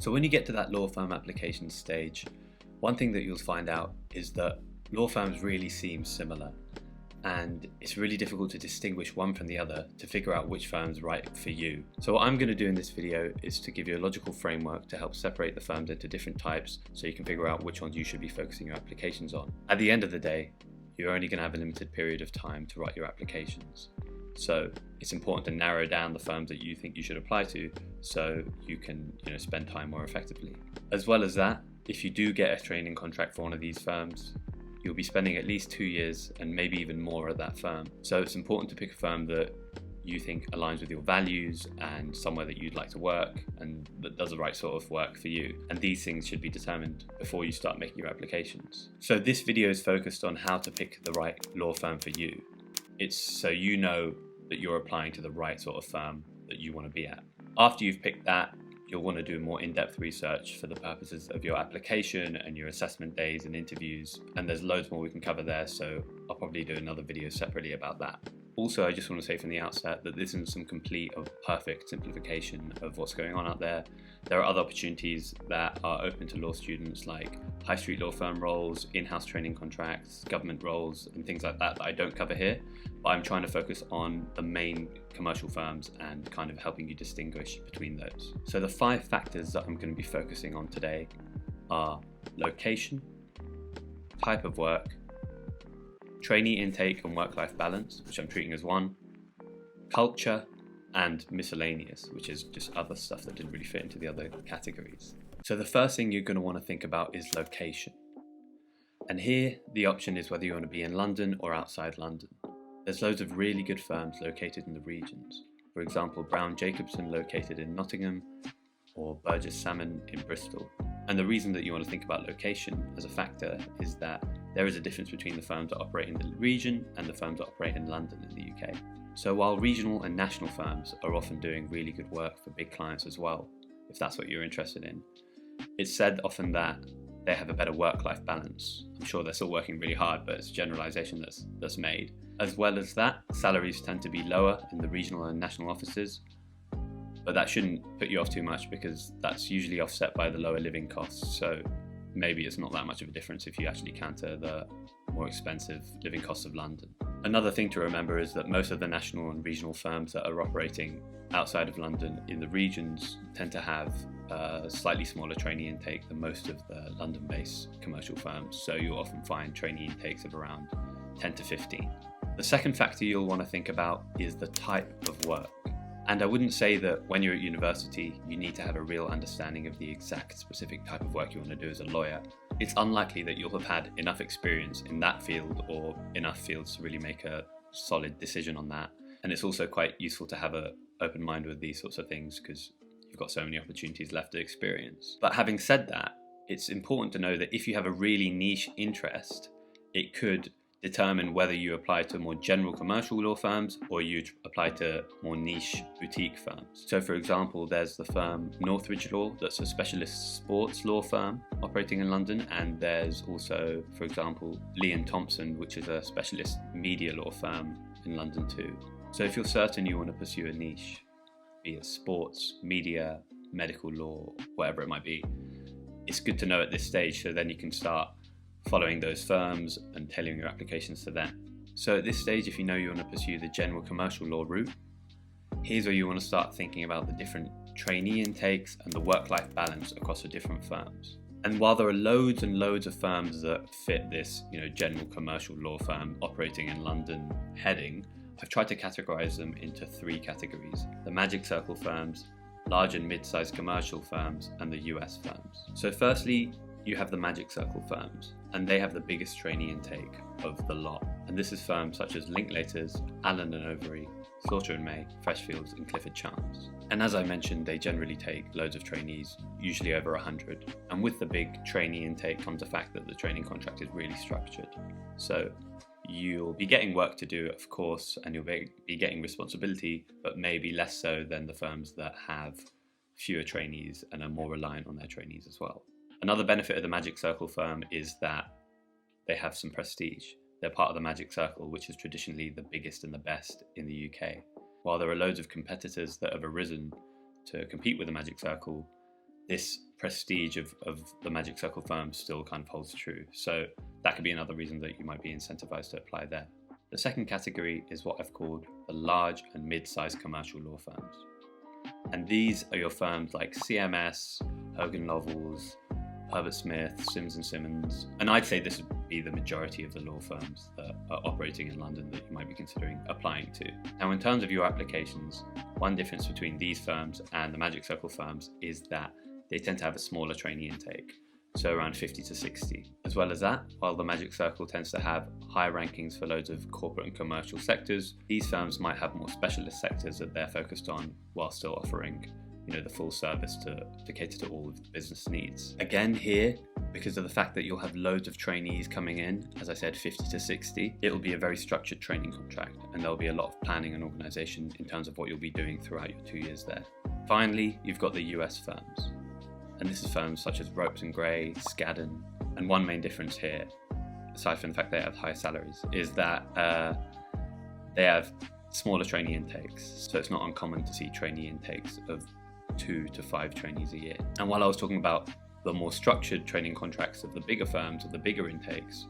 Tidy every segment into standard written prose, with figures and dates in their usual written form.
So when you get to that law firm application stage, one thing that you'll find out is that law firms really seem similar, and it's really difficult to distinguish one from the other to figure out which firm's right for you. So what I'm going to do in this video is to give you a logical framework to help separate the firms into different types so you can figure out which ones you should be focusing your applications on. At the end of the day, you're only going to have a limited period of time to write your applications. So it's important to narrow down the firms that you think you should apply to so you can spend time more effectively. As well as that, if you do get a training contract for one of these firms, you'll be spending at least 2 years and maybe even more at that firm. So it's important to pick a firm that you think aligns with your values and somewhere that you'd like to work and that does the right sort of work for you. And these things should be determined before you start making your applications. So this video is focused on how to pick the right law firm for you. It's so you know that you're applying to the right sort of firm that you want to be at. After you've picked that, you'll want to do more in-depth research for the purposes of your application and your assessment days and interviews, and there's loads more we can cover there, so I'll probably do another video separately about that. Also, I just want to say from the outset that this isn't some complete or perfect simplification of what's going on out there. There are other opportunities that are open to law students, like high street law firm roles, in-house training contracts, government roles, and things like that I don't cover here. But I'm trying to focus on the main commercial firms and kind of helping you distinguish between those. So the 5 factors that I'm going to be focusing on today are location, type of work, trainee intake and work-life balance, which I'm treating as one, culture, and miscellaneous, which is just other stuff that didn't really fit into the other categories. So the first thing you're going to want to think about is location. And here, the option is whether you want to be in London or outside London. There's loads of really good firms located in the regions. For example, Brown Jacobson located in Nottingham, or Burgess Salmon in Bristol. And the reason that you want to think about location as a factor is that there is a difference between the firms that operate in the region and the firms that operate in London in the UK. So while regional and national firms are often doing really good work for big clients as well, if that's what you're interested in, it's said often that they have a better work-life balance. I'm sure they're still working really hard, but it's a generalization that's made. As well as that, salaries tend to be lower in the regional and national offices, but that shouldn't put you off too much because that's usually offset by the lower living costs. So maybe it's not that much of a difference if you actually counter the more expensive living costs of London. Another thing to remember is that most of the national and regional firms that are operating outside of London in the regions tend to have a slightly smaller trainee intake than most of the London-based commercial firms. So you'll often find trainee intakes of around 10 to 15. The second factor you'll want to think about is the type of work. And I wouldn't say that when you're at university, you need to have a real understanding of the exact specific type of work you want to do as a lawyer. It's unlikely that you'll have had enough experience in that field or enough fields to really make a solid decision on that. And it's also quite useful to have an open mind with these sorts of things because you've got so many opportunities left to experience. But having said that, it's important to know that if you have a really niche interest, it could determine whether you apply to more general commercial law firms or you apply to more niche boutique firms. So for example, there's the firm Northridge Law, that's a specialist sports law firm operating in London, and there's also, for example, Lee & Thompson, which is a specialist media law firm in London too. So if you're certain you want to pursue a niche, be it sports, media, medical law, whatever it might be, it's good to know at this stage so then you can start following those firms and tailoring your applications to them. So at this stage, if you know you want to pursue the general commercial law route, here's where you want to start thinking about the different trainee intakes and the work-life balance across the different firms. And while there are loads and loads of firms that fit this, general commercial law firm operating in London heading, I've tried to categorize them into 3 categories: the Magic Circle firms, large and mid-sized commercial firms, and the US firms. So firstly, you have the Magic Circle firms, and they have the biggest trainee intake of the lot. And this is firms such as Linklaters, Allen & Overy, Slaughter & May, Freshfields, and Clifford Chance. And as I mentioned, they generally take loads of trainees, usually over 100. And with the big trainee intake comes the fact that the training contract is really structured. So you'll be getting work to do, of course, and you'll be getting responsibility, but maybe less so than the firms that have fewer trainees and are more reliant on their trainees as well. Another benefit of the Magic Circle firm is that they have some prestige. They're part of the Magic Circle, which is traditionally the biggest and the best in the UK. While there are loads of competitors that have arisen to compete with the Magic Circle, this prestige of the Magic Circle firms still kind of holds true. So that could be another reason that you might be incentivized to apply there. The second category is what I've called the large and mid-sized commercial law firms. And these are your firms like CMS, Hogan Lovells, Herbert Smith, Sims & Simmons. And I'd say this would be the majority of the law firms that are operating in London that you might be considering applying to. Now, in terms of your applications, one difference between these firms and the Magic Circle firms is that they tend to have a smaller trainee intake, so around 50 to 60. As well as that, while the Magic Circle tends to have high rankings for loads of corporate and commercial sectors, these firms might have more specialist sectors that they're focused on while still offering the full service to cater to all of the business needs. Again here, because of the fact that you'll have loads of trainees coming in, as I said, 50 to 60, it will be a very structured training contract, and there'll be a lot of planning and organisation in terms of what you'll be doing throughout your 2 years there. Finally, you've got the US firms. And this is firms such as Ropes & Gray, Skadden, and one main difference here, aside from the fact they have higher salaries, is that they have smaller trainee intakes. So it's not uncommon to see trainee intakes of 2 to 5 trainees a year. And while I was talking about the more structured training contracts of the bigger firms or the bigger intakes,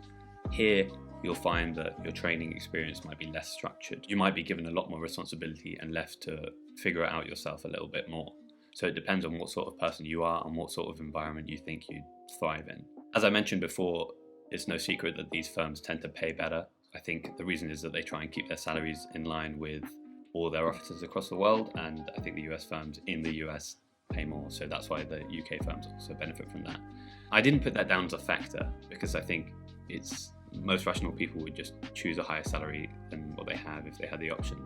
here you'll find that your training experience might be less structured. You might be given a lot more responsibility and left to figure it out yourself a little bit more. So it depends on what sort of person you are and what sort of environment you think you'd thrive in. As I mentioned before, it's no secret that these firms tend to pay better. I think the reason is that they try and keep their salaries in line with all their offices across the world, and I think the US firms in the US pay more, so that's why the UK firms also benefit from that. I didn't put that down as a factor because I think most rational people would just choose a higher salary than what they have if they had the option.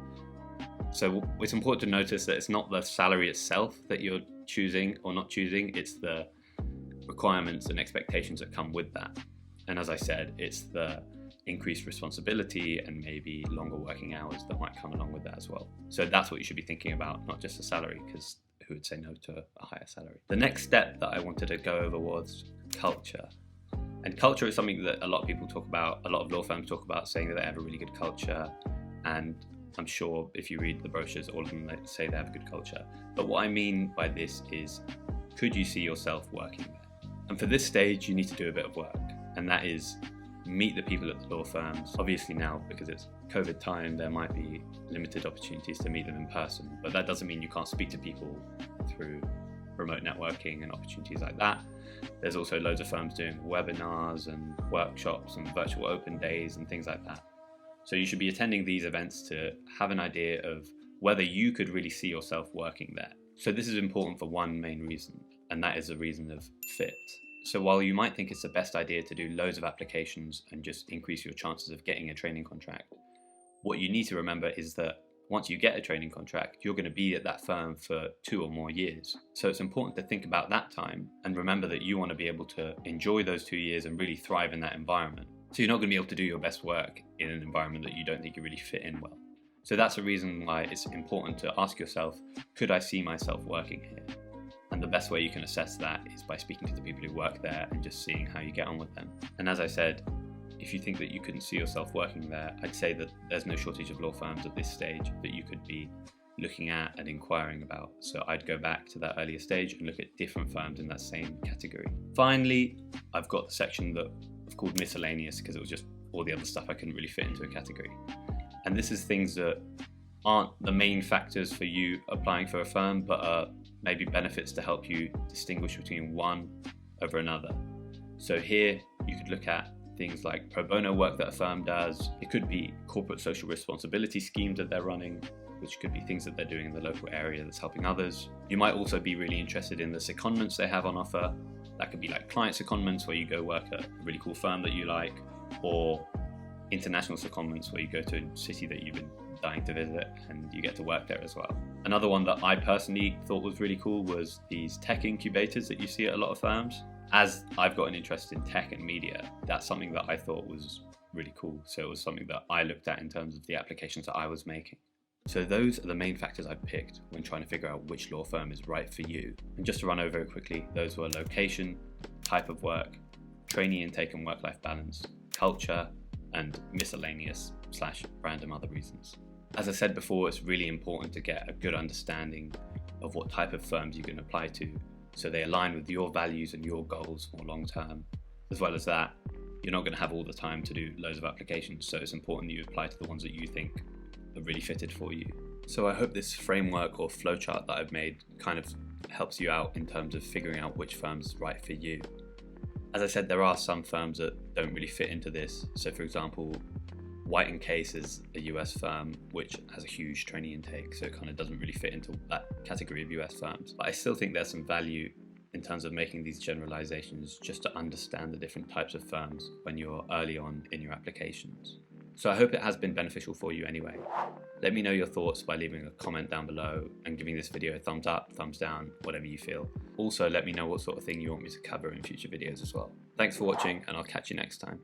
So it's important to notice that it's not the salary itself that you're choosing or not choosing, it's the requirements and expectations that come with that. And as I said, it's the increased responsibility and maybe longer working hours that might come along with that as well. So that's what you should be thinking about, not just the salary, because who would say no to a higher salary? The next step that I wanted to go over was culture. And culture is something that a lot of people talk about, a lot of law firms talk about, saying that they have a really good culture. And I'm sure if you read the brochures, all of them say they have a good culture. But what I mean by this is, could you see yourself working there? And for this stage, you need to do a bit of work. And that is meet the people at the law firms. Obviously now, because it's COVID time, there might be limited opportunities to meet them in person. But that doesn't mean you can't speak to people through remote networking and opportunities like that. There's also loads of firms doing webinars and workshops and virtual open days and things like that. So you should be attending these events to have an idea of whether you could really see yourself working there. So this is important for one main reason, and that is the reason of fit. So while you might think it's the best idea to do loads of applications and just increase your chances of getting a training contract, what you need to remember is that once you get a training contract, you're going to be at that firm for 2 or more years. So it's important to think about that time and remember that you want to be able to enjoy those 2 years and really thrive in that environment. So you're not going to be able to do your best work in an environment that you don't think you really fit in well. So that's a reason why it's important to ask yourself, could I see myself working here? And the best way you can assess that is by speaking to the people who work there and just seeing how you get on with them. And as I said, if you think that you couldn't see yourself working there, I'd say that there's no shortage of law firms at this stage that you could be looking at and inquiring about. So I'd go back to that earlier stage and look at different firms in that same category. Finally, I've got the section that I've called Miscellaneous because it was just all the other stuff I couldn't really fit into a category. And this is things that aren't the main factors for you applying for a firm, but are maybe benefits to help you distinguish between one over another. So here you could look at things like pro bono work that a firm does. It could be corporate social responsibility schemes that they're running, which could be things that they're doing in the local area that's helping others. You might also be really interested in the secondments they have on offer. That could be like client secondments where you go work at a really cool firm that you like, or international secondments where you go to a city that you've been dying to visit and you get to work there as well. Another one that I personally thought was really cool was these tech incubators that you see at a lot of firms. As I've got an interest in tech and media, that's something that I thought was really cool. So it was something that I looked at in terms of the applications that I was making. So those are the main factors I picked when trying to figure out which law firm is right for you. And just to run over it quickly, those were location, type of work, trainee intake and work-life balance, culture, and miscellaneous / random other reasons. As I said before, it's really important to get a good understanding of what type of firms you can apply to so they align with your values and your goals more long term. As well as that, you're not going to have all the time to do loads of applications, so it's important that you apply to the ones that you think are really fitted for you. So I hope this framework or flowchart that I've made kind of helps you out in terms of figuring out which firm's right for you. As I said, there are some firms that don't really fit into this. So for example, White & Case is a US firm which has a huge trainee intake, so it kind of doesn't really fit into that category of US firms. But I still think there's some value in terms of making these generalizations just to understand the different types of firms when you're early on in your applications. So I hope it has been beneficial for you anyway. Let me know your thoughts by leaving a comment down below and giving this video a thumbs up, thumbs down, whatever you feel. Also, let me know what sort of thing you want me to cover in future videos as well. Thanks for watching, and I'll catch you next time.